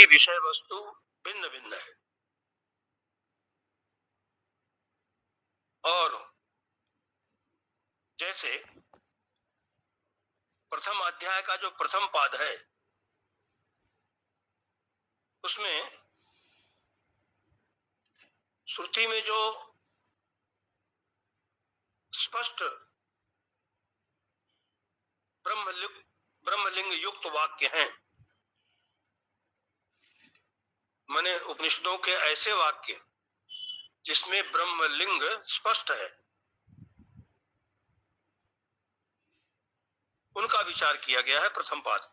की विषय वस्तु भिन्न भिन्न है। और जैसे प्रथम अध्याय का जो प्रथम पाद है उसमें श्रुति में जो स्पष्ट ब्रह्मलिंग युक्त वाक्य हैं, माने उपनिषदों के ऐसे वाक्य जिसमें ब्रह्मलिंग स्पष्ट है, उनका विचार किया गया है प्रथम पाद।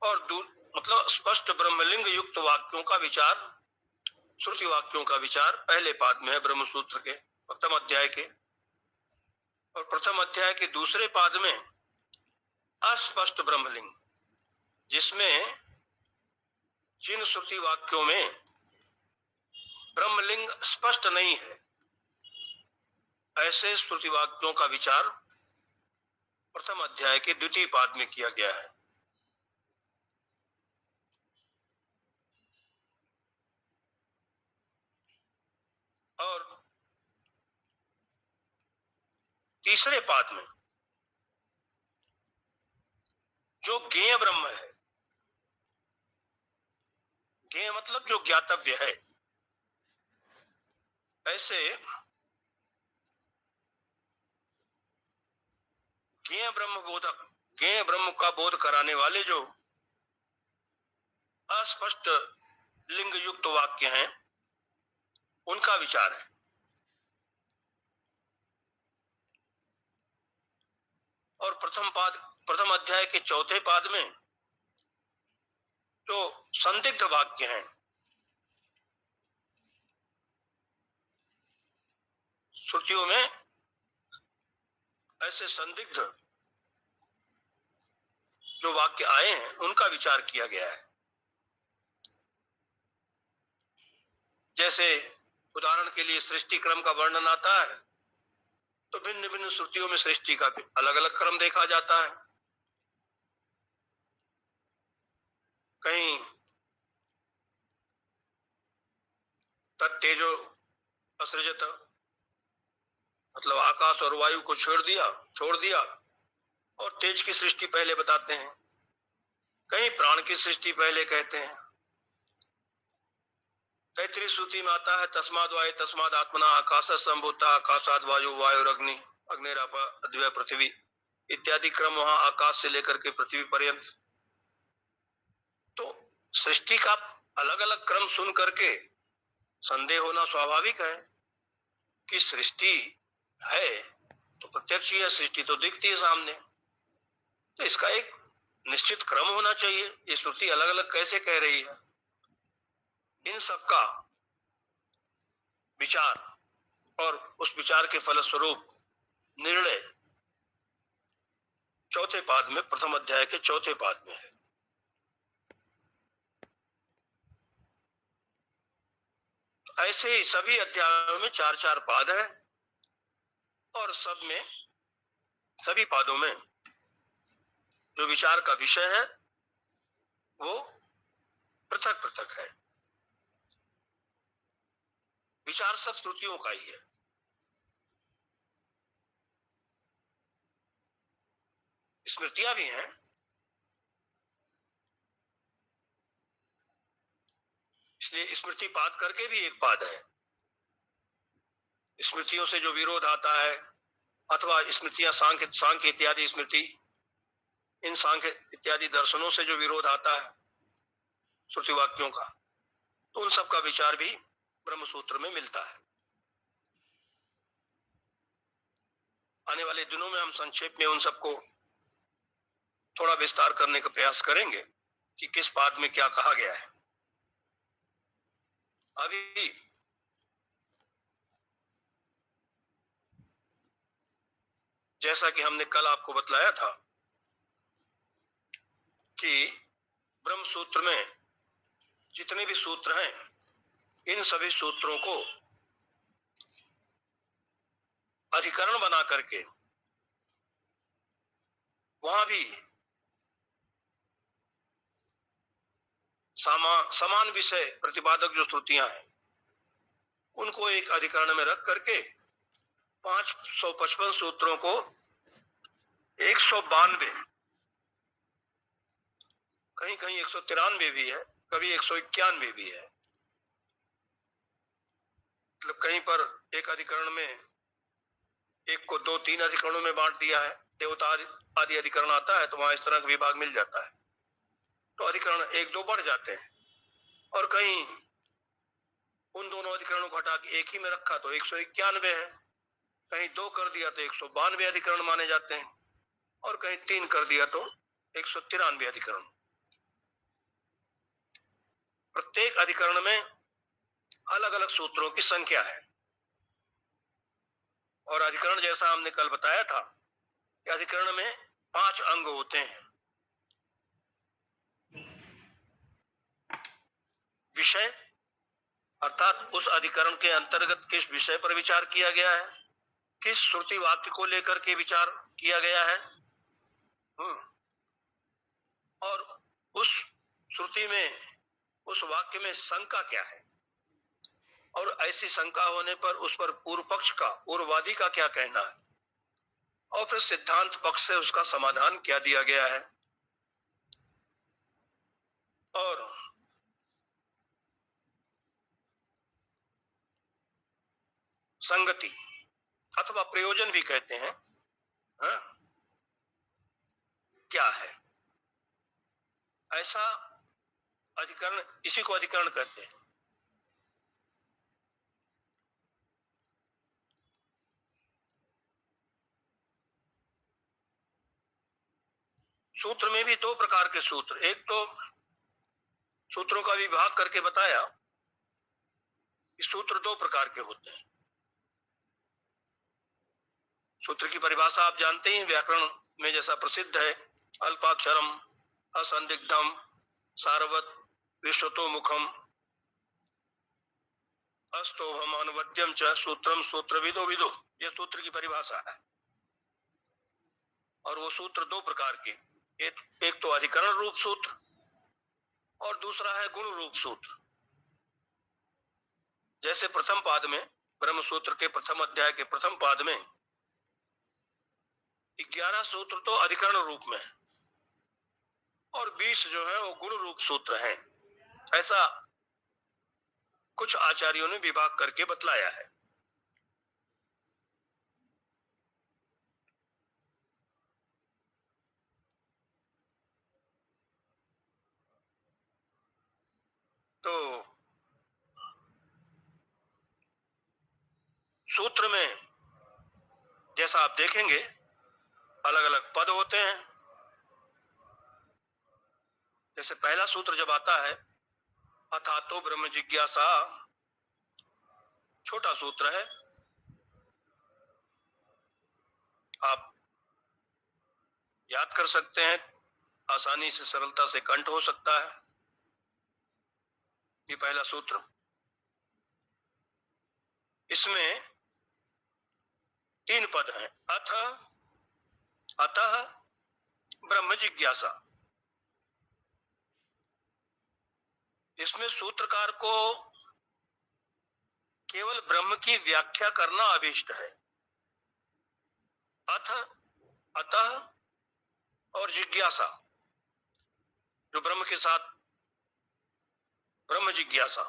और मतलब स्पष्ट ब्रह्मलिंग युक्त वाक्यों का विचार, श्रुति वाक्यों का विचार पहले पाद में है, ब्रह्म सूत्र के प्रथम अध्याय के। और प्रथम अध्याय के दूसरे पाद में अस्पष्ट ब्रह्मलिंग, जिसमें जिन श्रुति वाक्यों में ब्रह्मलिंग स्पष्ट नहीं है, ऐसे श्रुति वाक्यों का विचार प्रथम अध्याय के द्वितीय पाद में किया गया है। और तीसरे पाद में जो ज्ञेय ब्रह्म है, ज्ञेय मतलब जो ज्ञातव्य है, ऐसे ज्ञेय ब्रह्म बोधक, ज्ञेय ब्रह्म का बोध कराने वाले जो अस्पष्ट लिंग युक्त वाक्य हैं, उनका विचार है। और प्रथम अध्याय के चौथे पाद में जो संदिग्ध वाक्य हैं, श्रुतियों में ऐसे संदिग्ध जो वाक्य आए हैं, उनका विचार किया गया है। जैसे उदाहरण के लिए सृष्टि क्रम का वर्णन आता है, तो भिन्न भिन्न श्रुतियों में सृष्टि का अलग अलग क्रम देखा जाता है। कहीं तत्तेजो असृजत, मतलब आकाश और वायु को छोड़ दिया और तेज की सृष्टि पहले बताते हैं। कहीं प्राण की सृष्टि पहले कहते हैं। तैतृय श्रुति में आता है तस्माद वायु तस्माद आत्मना आकाश संभूता आकाशाद वायु वायुरग्नि अग्निराप अद्वय पृथ्वी इत्यादि क्रम वहां आकाश से लेकर के पृथ्वी पर्यंत। तो सृष्टि का अलग अलग क्रम सुन करके संदेह होना स्वाभाविक है कि सृष्टि है तो प्रत्यक्ष ही है, सृष्टि तो दिखती है सामने, तो इसका एक निश्चित क्रम होना चाहिए। ये श्रुति अलग अलग कैसे कह रही है? इन सब का विचार और उस विचार के फलस्वरूप निर्णय चौथे पाद में, प्रथम अध्याय के चौथे पाद में है। ऐसे ही सभी अध्यायों में चार चार पाद है और सब में, सभी पादों में जो विचार का विषय है वो पृथक पृथक है। विचार सब श्रुतियों का ही है। स्मृतियां भी हैं, इसलिए स्मृति पाद करके भी एक पाद है। स्मृतियों से जो विरोध आता है, अथवा स्मृतियां सांख्य इत्यादि स्मृति, इन सांख्य इत्यादि दर्शनों से जो विरोध आता है श्रुति वाक्यों का, तो उन सब का विचार भी ब्रह्म सूत्र में मिलता है। आने वाले दिनों में हम संक्षेप में उन सबको थोड़ा विस्तार करने का प्रयास करेंगे कि किस पाद में क्या कहा गया है। अभी जैसा कि हमने कल आपको बतलाया था कि ब्रह्म सूत्र में जितने भी सूत्र हैं, इन सभी सूत्रों को अधिकरण बना करके वहां भी समान विषय प्रतिपादक जो श्रुतियां हैं उनको एक अधिकरण में रख करके 555 सूत्रों को 192, कहीं कहीं 193 भी है, कभी 191 भी है, मतलब कहीं पर एक अधिकरण में एक को 2-3 अधिकरणों में बांट दिया है। देवता आदि अधिकरण आता है तो वहां इस तरह का विभाग मिल जाता है, तो अधिकरण 1-2 बढ़ जाते हैं। और कहीं उन दोनों अधिकरणों को हटा के एक ही में रखा तो 191 है, कहीं 2 कर दिया तो 192 अधिकरण माने जाते हैं, और कहीं 3 कर दिया तो 193 अधिकरण। प्रत्येक अधिकरण में अलग अलग सूत्रों की संख्या है। और अधिकरण जैसा हमने कल बताया था कि अधिकरण में 5 अंग होते हैं। विषय अर्थात उस अधिकरण के अंतर्गत किस विषय पर विचार किया गया है, किस श्रुति वाक्य को लेकर के विचार किया गया है, और उस श्रुति में, उस वाक्य में शंका क्या है, और ऐसी शंका होने पर उस पर पूर्व पक्ष का, पूर्ववादी का क्या कहना है, और फिर सिद्धांत पक्ष से उसका समाधान क्या दिया गया है। और संगति अथवा प्रयोजन भी कहते हैं, क्या है, ऐसा अधिकरण, इसी को अधिकरण कहते हैं। सूत्र में भी 2 प्रकार के सूत्र, एक तो सूत्रों का विभाग करके बताया कि सूत्र 2 प्रकार के होते हैं। सूत्र की परिभाषा आप जानते ही, व्याकरण में जैसा प्रसिद्ध है, अल्पाक्षरम असंदिग्धम सारवत विश्वतोमुखम अस्तोभम अनुवद्यम च सूत्रम सूत्रविदो विदो, ये सूत्र की परिभाषा है। और वो सूत्र 2 प्रकार के, एक तो अधिकरण रूप सूत्र और दूसरा है गुण रूप सूत्र। जैसे प्रथम पाद में, ब्रह्म सूत्र के प्रथम अध्याय के प्रथम पाद में 11 सूत्र तो अधिकरण रूप में है और 20 जो है वो गुण रूप सूत्र हैं। ऐसा कुछ आचार्यों ने विभाग करके बतलाया है। तो सूत्र में जैसा आप देखेंगे अलग अलग पद होते हैं। जैसे पहला सूत्र जब आता है, अथातो ब्रह्म जिज्ञासा, छोटा सूत्र है, आप याद कर सकते हैं, आसानी से, सरलता से कंठ हो सकता है। ये पहला सूत्र, इसमें 3 पद हैं, अथ, अतः, ब्रह्म जिज्ञासा। इसमें सूत्रकार को केवल ब्रह्म की व्याख्या करना अभीष्ट है। अथ, अतः और जिज्ञासा, जो ब्रह्म के साथ ब्रह्म जिज्ञासा,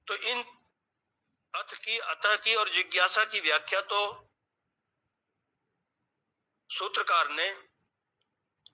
तो इन अथ की, अतः की और जिज्ञासा की व्याख्या तो सूत्रकार ने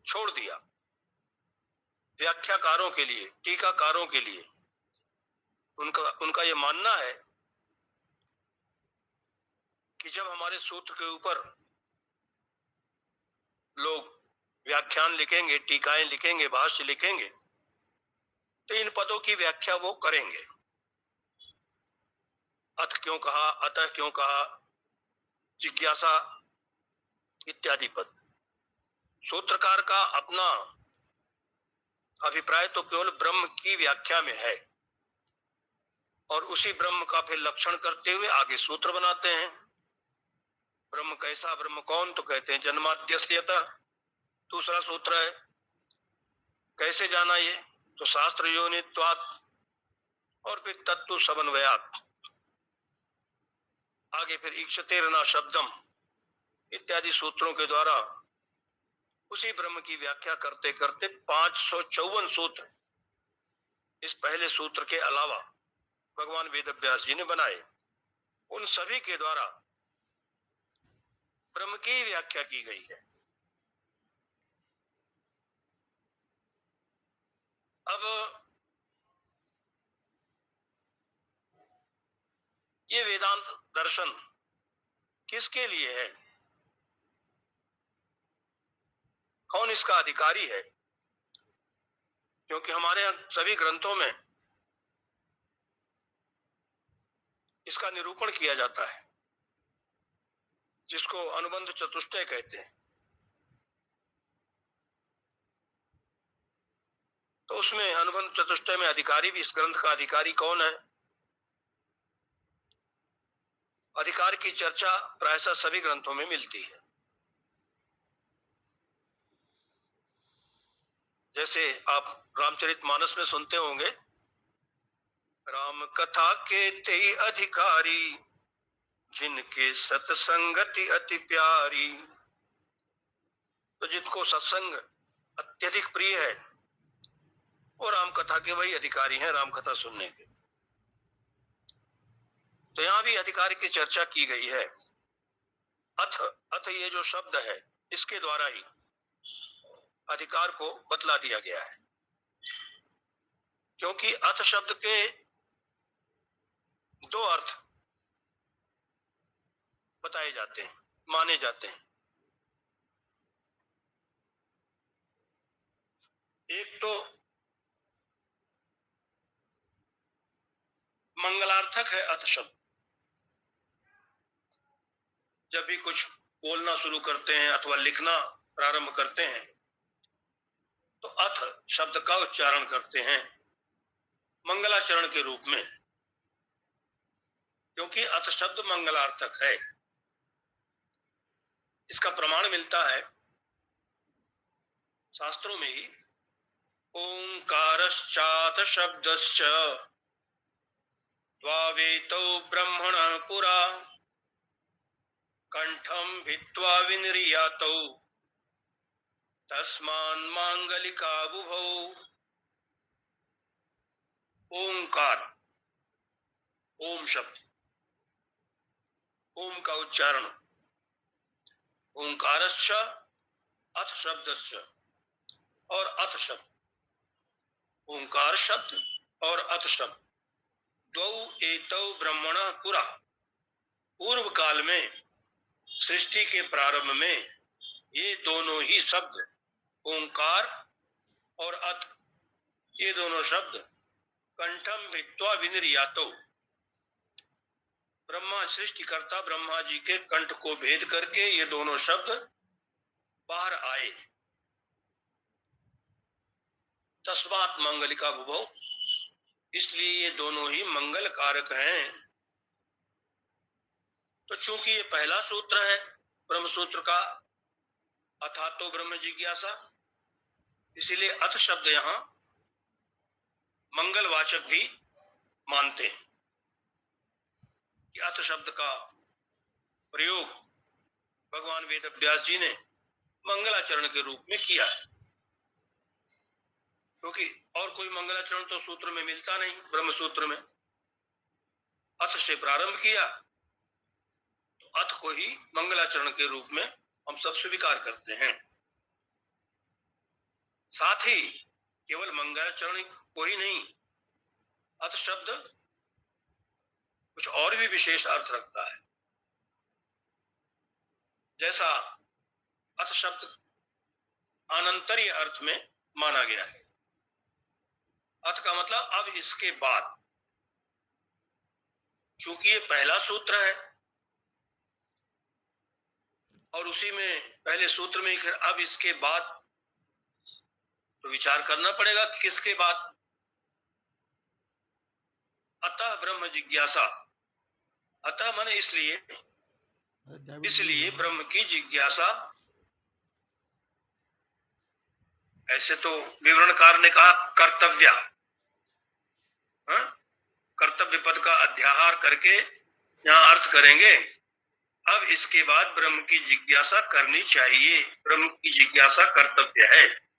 छोड़ दिया व्याख्याकारों के लिए, टीकाकारों के लिए। उनका यह मानना है कि जब हमारे सूत्र के ऊपर लोग व्याख्यान लिखेंगे, टीकाएं लिखेंगे, भाष्य लिखेंगे, तो इन पदों की व्याख्या वो करेंगे। अथ क्यों कहा, अतः क्यों कहा, जिज्ञासा इत्यादि पद। सूत्रकार का अपना अभिप्राय तो केवल ब्रह्म की व्याख्या में है, और उसी ब्रह्म का फिर लक्षण करते हुए आगे सूत्र बनाते हैं। ब्रह्म कैसा, ब्रह्म कौन, तो कहते हैं जन्माद्यस्यतः, दूसरा सूत्र है, कैसे जाना ये? तो शास्त्र योनित्वात् और फिर तत्व समन्वयात्, आगे फिर ईक्षतेरना शब्दम इत्यादि सूत्रों के द्वारा उसी ब्रह्म की व्याख्या करते करते 554 सूत्र इस पहले सूत्र के अलावा भगवान वेदव्यास जी ने बनाए। उन सभी के द्वारा ब्रह्म की व्याख्या की गई है। अब ये वेदांत दर्शन किसके लिए है? कौन इसका अधिकारी है? क्योंकि हमारे सभी ग्रंथों में इसका निरूपण किया जाता है, जिसको अनुबंध चतुष्टय कहते हैं। तो उसमें अनुबंध चतुष्टय में अधिकारी भी, इस ग्रंथ का अधिकारी कौन है? अधिकार की चर्चा प्रायशः सभी ग्रंथों में मिलती है। जैसे आप रामचरितमानस में सुनते होंगे, राम कथा के तेई अधिकारी, जिनके सत्संगति अति प्यारी। तो जिनको सत्संग अत्यधिक प्रिय है वो राम कथा के वही अधिकारी हैं, राम कथा सुनने के। तो यहां भी अधिकार की चर्चा की गई है। अथ ये जो शब्द है, इसके द्वारा ही अधिकार को बतला दिया गया है। क्योंकि अथ शब्द के दो अर्थ बताए जाते हैं, माने जाते हैं। एक तो मंगलार्थक है अथ शब्द। जब भी कुछ बोलना शुरू करते हैं अथवा लिखना प्रारंभ करते हैं तो अथ शब्द का उच्चारण करते हैं मंगलाचरण के रूप में, क्योंकि अथ शब्द मंगलार्थक है। इसका प्रमाण मिलता है शास्त्रों में ही। ओंकारश्चात शब्दश्च द्वावेतौ ब्रह्मणः पुरा, कंठम भित्वा विनिर्यातौ तस्मान् मांगलिका बुभौ। ओंकार, ओम शब्द, ओम का उच्चारण। ओंकारश्च अथ शब्दश्च, और अथ शब्द, ओंकार शब्द और अथ शब्द, द्वौ एतौ ब्रह्मणः पुरा, पूर्व काल में सृष्टि के प्रारंभ में ये दोनों ही शब्द ओंकार और अथ, ये दोनों शब्द कंठम भित्वा विनिर्यातो, ब्रह्मा सृष्टिकर्ता ब्रह्मा जी के कंठ को भेद करके ये दोनों शब्द बाहर आए। तस्मात् मंगलिका बुभौ, इसलिए ये दोनों ही मंगल कारक हैं। तो चूंकि ये पहला सूत्र है ब्रह्म सूत्र का, अथातो ब्रह्म जिज्ञासा, इसीलिए अथ शब्द यहां मंगलवाचक भी मानते हैं कि अथ शब्द का प्रयोग भगवान वेदव्यास जी ने मंगलाचरण के रूप में किया है। क्योंकि और कोई मंगलाचरण तो सूत्र में मिलता नहीं। ब्रह्म सूत्र में अथ से प्रारंभ किया तो अथ को ही मंगलाचरण के रूप में हम सब स्वीकार करते हैं। साथ ही केवल मंगलाचरण को ही नहीं, अथ शब्द कुछ और भी विशेष अर्थ रखता है। जैसा अथ शब्द अनंतरीय अर्थ में माना गया है। अथ का मतलब अब इसके बाद, चूंकि ये पहला सूत्र है और उसी में पहले सूत्र में फिर अब इसके बाद, तो विचार करना पड़ेगा किसके बाद। अतः ब्रह्म जिज्ञासा, अतः माने इसलिए, इसलिए ब्रह्म की जिज्ञासा ऐसे तो विवरणकार ने कहा कर्तव्य, हाँ? कर्तव्य पद का अध्याहार करके यहाँ अर्थ करेंगे। अब इसके बाद ब्रह्म की जिज्ञासा करनी चाहिए, ब्रह्म की जिज्ञासा कर्तव्य है।